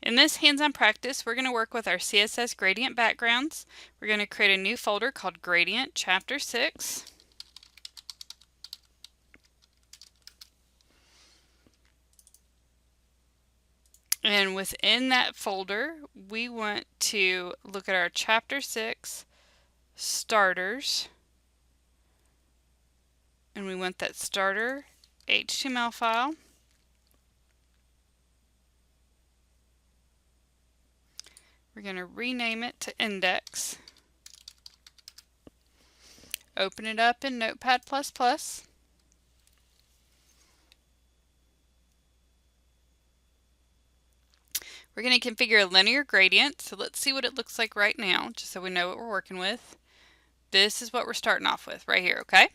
In this hands-on practice, we're going to work with our CSS gradient backgrounds. We're going to create a new folder called Gradient Chapter 6. And within that folder, we want to look at our Chapter 6 starters. And we want that starter HTML file. We're going to rename it to index. Open it up in Notepad++. We're going to configure a linear gradient, so let's see what it looks like right now, just so we know what we're working with. This is what we're starting off with right here, okay?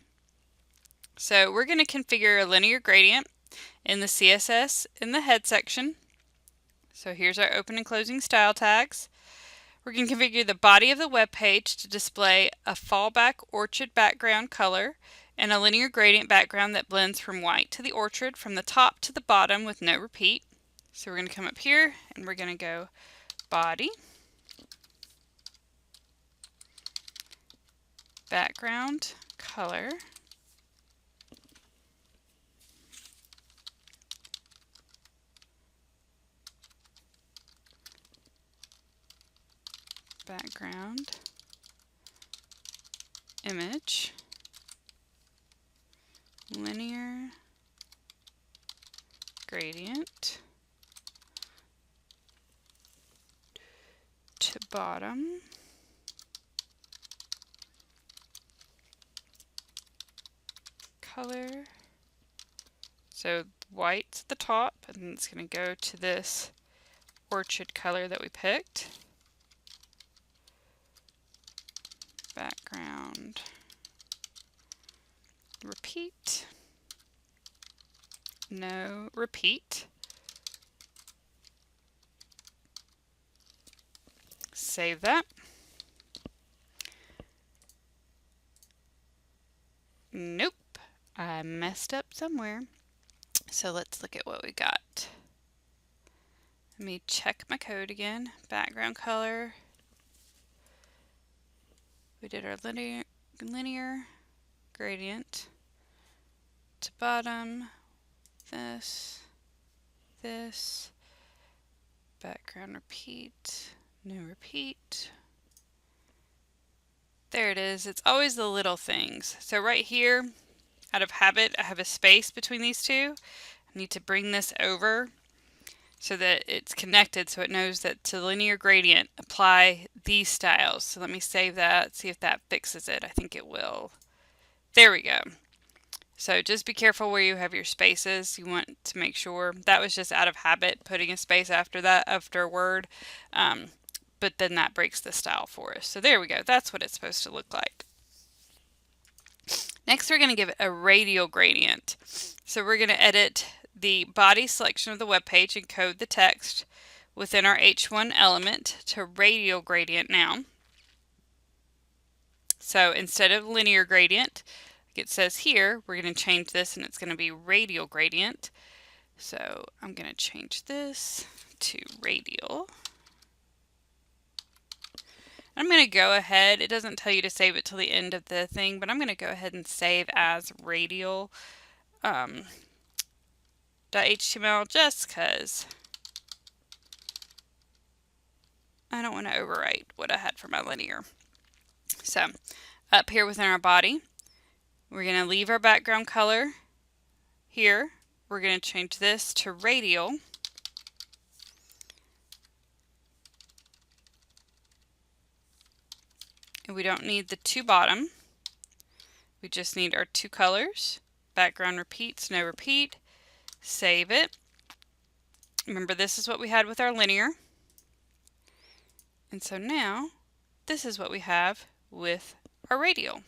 So we're going to configure a linear gradient in the CSS in the head section. So here's our open and closing style tags. We're going to configure the body of the web page to display a fallback orchid background color and a linear gradient background that blends from white to the orchid from the top to the bottom with no repeat. So we're going to come up here and we're going to go body, background color, background image, linear gradient to bottom, color, so white's at the top, and it's going to go to this orchid color that we picked. Background, repeat, no repeat. Save that. Nope, I messed up somewhere. So let's look at what we got. Let me check my code again. Background color. We did our linear gradient to bottom. This, background repeat, no repeat. There it is. It's always the little things. So right here, out of habit, I have a space between these two. I need to bring this over so that it's connected, so it knows that to linear gradient, apply these styles. So let me save that, see if that fixes it. I think it will. There we go. So just be careful where you have your spaces. You want to make sure. That was just out of habit, putting a space after that, after a word. But then that breaks the style for us. So there we go. That's what it's supposed to look like. Next, we're going to give it a radial gradient. So we're going to edit the body selection of the web page and code the text within our H1 element to radial gradient now. So instead of linear gradient, like it says here, we're going to change this and it's going to be radial gradient. So I'm going to change this to radial. I'm going to go ahead, it doesn't tell you to save it till the end of the thing, but I'm going to go ahead and save as radial .html just because I don't want to overwrite what I had for my linear. So up here within our body, we're going to leave our background color here. We're going to change this to radial. And we don't need the two bottom. We just need our two colors. Background repeats, no repeat. Save it. Remember, this is what we had with our linear. And so now, this is what we have with our radial.